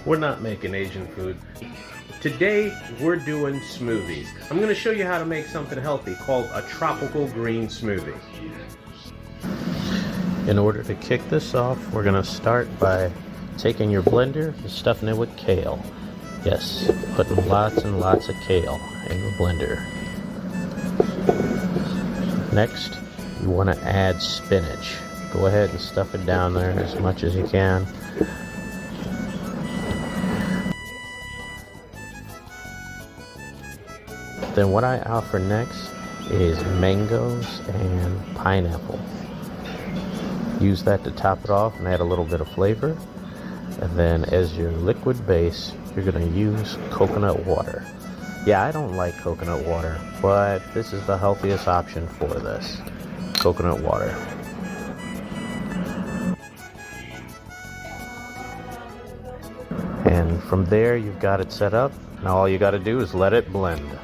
We're not making Asian food. Today, we're doing smoothies. I'm going to show you how to make something healthy called a tropical green smoothie. In order to kick this off, we're going to start by taking your blender and stuffing it with kale. Yes, putting lots and lots of kale in the blender. Next, you want to add spinach. Go ahead and stuff it down there as much as you can. Then what I offer next is mangoes and pineapple. Use that to top it off and add a little bit of flavor. And then as your liquid base, you're going to use coconut water. Yeah, I don't like coconut water, but this is the healthiest option for this. Coconut water. And from there, you've got it set up. Now all you got to do is let it blend.